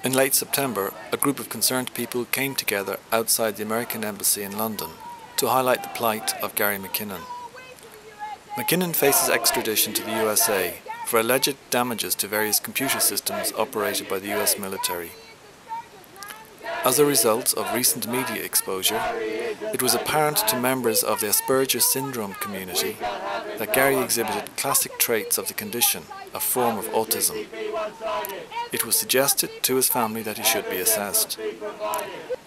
In late September, a group of concerned people came together outside the American Embassy in London to highlight the plight of Gary McKinnon. McKinnon faces extradition to the USA for alleged damages to various computer systems operated by the US military. As a result of recent media exposure, it was apparent to members of the Aspergers Syndrome community that Gary exhibited classic traits of the condition, a form of autism. It was suggested to his family that he should be assessed.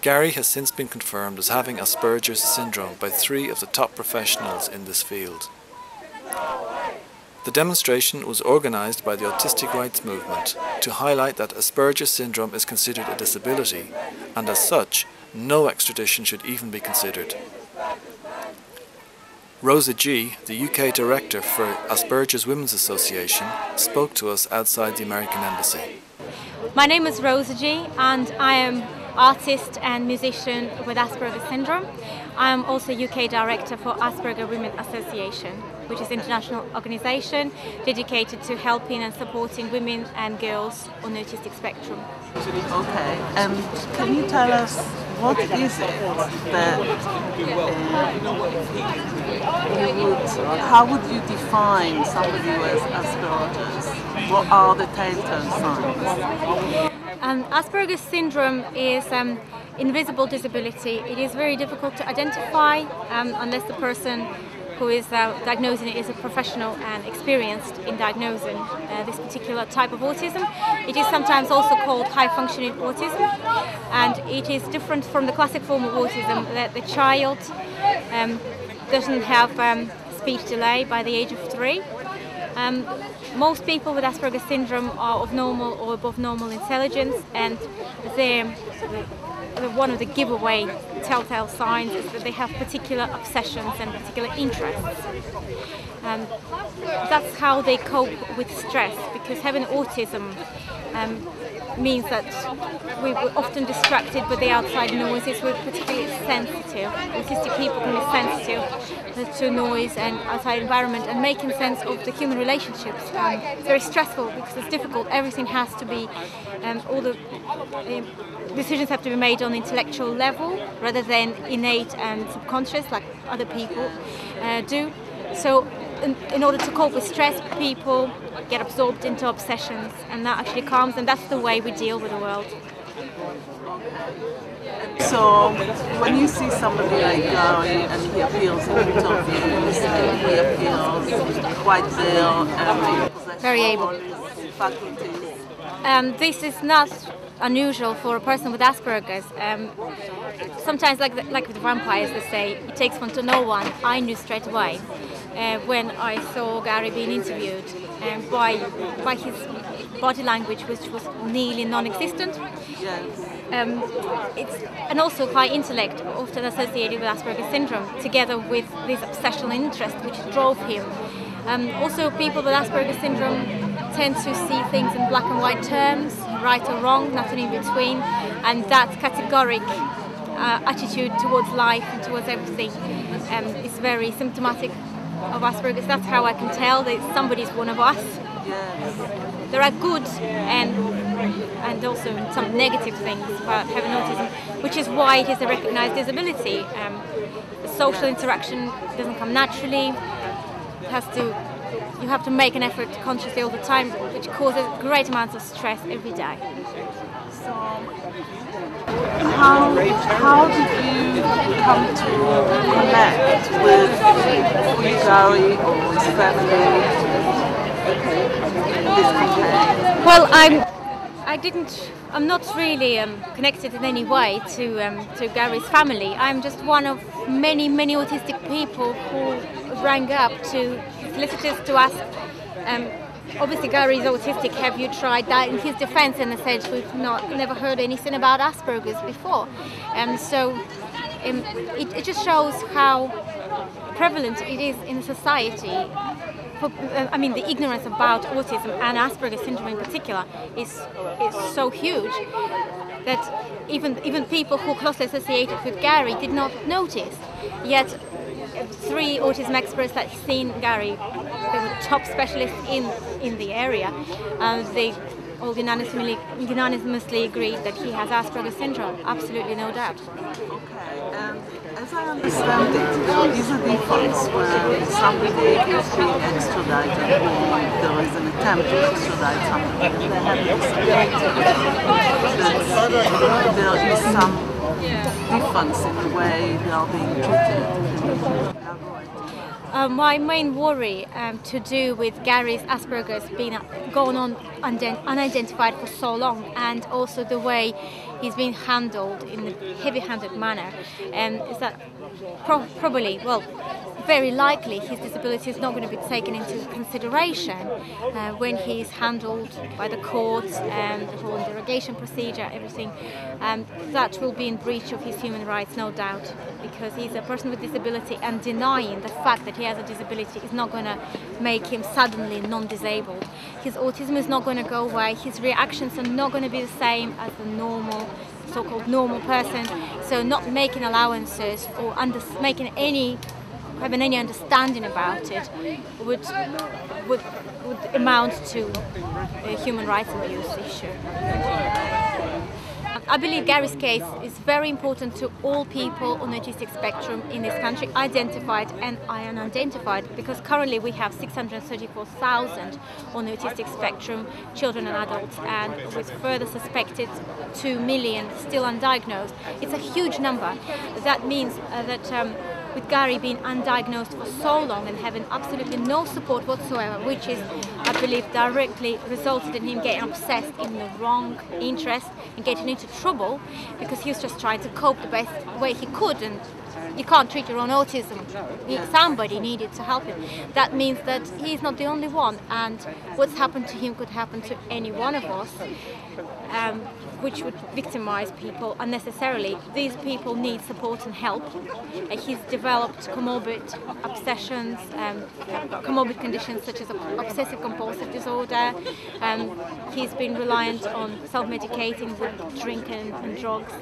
Gary has since been confirmed as having Aspergers Syndrome by 3 of the top professionals in this field. The demonstration was organised by the Autistic Rights Movement to highlight that Aspergers Syndrome is considered a disability, and as such, no extradition should even be considered. Rosa G., the UK Director for Aspergers Women's Association, spoke to us outside the American Embassy. My name is Rosa G. and I am artist and musician with Aspergers Syndrome. I am also UK Director for Aspergers Women's Association, which is an international organisation dedicated to helping and supporting women and girls on the autistic spectrum. Okay, and can you tell us what is it that how would you define somebody who has Asperger's? What are the telltale signs? Aspergers Syndrome is invisible disability. It is very difficult to identify unless the person who is diagnosing it is a professional and experienced in diagnosing this particular type of autism. It is sometimes also called high-functioning autism, and it is different from the classic form of autism that the child doesn't have speech delay by the age of 3. Most people with Asperger's syndrome are of normal or above normal intelligence, and one of the giveaway telltale signs is that they have particular obsessions and particular interests. That's how they cope with stress, because having autism means that we're often distracted by the outside noises. We're particularly sensitive. Autistic people can be sensitive to noise and outside environment, and making sense of the human relationships. It's very stressful because it's difficult. Everything has to be, all the decisions have to be made on the intellectual level rather than innate and subconscious like other people do. So in order to cope with stress, people get absorbed into obsessions, and that actually calms, and that's the way we deal with the world. So when you see somebody like Gary and he appeals in interviews and he appeals quite ill and very able. Faculties. This is not unusual for a person with Asperger's. Sometimes, like with vampires, they say, it takes one to know one. I knew straight away when I saw Gary being interviewed by his body language, which was nearly non-existent. Yes. And also high intellect, often associated with Asperger's syndrome, together with this obsessional interest which drove him. Also, people with Asperger's syndrome tend to see things in black and white terms, right or wrong, nothing in between, and that categoric attitude towards life and towards everything is very symptomatic of Asperger's. That's how I can tell that somebody's one of us. Yes. There are good and also some negative things about having autism, which is why it is a recognised disability. The social interaction doesn't come naturally. You have to make an effort consciously all the time, which causes great amounts of stress every day. So, how did you come to connect with Gary or his family in this campaign? Well, I'm not really connected in any way to Gary's family. I'm just one of many autistic people who rang up to solicitors to ask, obviously Gary is autistic, have you tried that? In his defence, and they said, we've never heard anything about Asperger's before. So it just shows how prevalent it is in society. The ignorance about autism and Asperger's syndrome in particular is so huge that even people who are closely associated with Gary did not notice. Yet 3 autism experts that have seen Gary, they were top specialists in the area. They all unanimously agreed that he has Aspergers Syndrome. Absolutely no doubt. Okay, and as I understand it, there is a difference when somebody is being extradited or there is an attempt to extradite somebody and they have disability. There is some difference in the way they are being treated. My main worry to do with Gary's Asperger's being gone on unidentified for so long, and also the way he's been handled in a heavy-handed manner, is that probably, well, very likely his disability is not going to be taken into consideration when he's handled by the courts and the whole interrogation procedure, everything. That will be in breach of his human rights, no doubt, because he's a person with disability, and denying the fact that he has a disability is not going to make him suddenly non-disabled. His autism is not going to go away, his reactions are not going to be the same as the normal, so-called normal person, so not making allowances or having any understanding about it would amount to a human rights abuse issue. I believe Gary's case is very important to all people on the autistic spectrum in this country, identified and unidentified, because currently we have 634,000 on the autistic spectrum, children and adults, and with further suspected 2 million still undiagnosed. It's a huge number. That means that with Gary being undiagnosed for so long and having absolutely no support whatsoever, which is, I believe, directly resulted in him getting obsessed in the wrong interest and getting into trouble because he was just trying to cope the best way he could, and you can't treat your own autism. Somebody needed to help him. That means that he's not the only one, and what's happened to him could happen to any one of us, which would victimize people unnecessarily. These people need support and help. He's developed comorbid obsessions, comorbid conditions such as obsessive compulsive disorder. He's been reliant on self-medicating with drink and drugs,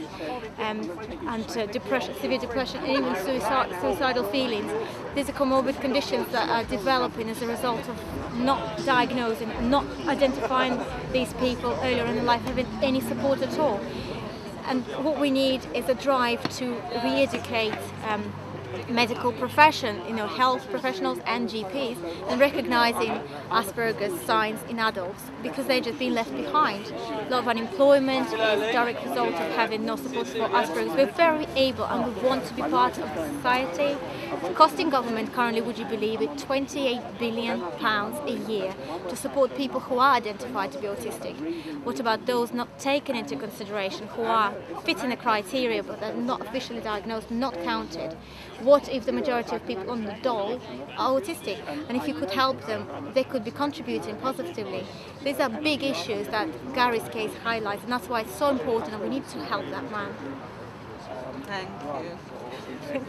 and depression, severe depression, and even suicidal feelings. These are comorbid conditions that are developing as a result of not diagnosing, not identifying these people earlier in life, having any support at all. And what we need is a drive to re-educate medical profession, health professionals and GPs, and recognising Asperger's signs in adults, because they're just being left behind. A lot of unemployment is a direct result of having no support for Asperger's. We're very able and we want to be part of the society. It's costing government currently, would you believe it, £28 billion a year to support people who are identified to be autistic. What about those not taken into consideration, who are fitting the criteria but are not officially diagnosed, not counted? What if the majority of people on the dole are autistic? And if you could help them, they could be contributing positively. These are big issues that Gary's case highlights, and that's why it's so important and we need to help that man. Thank you.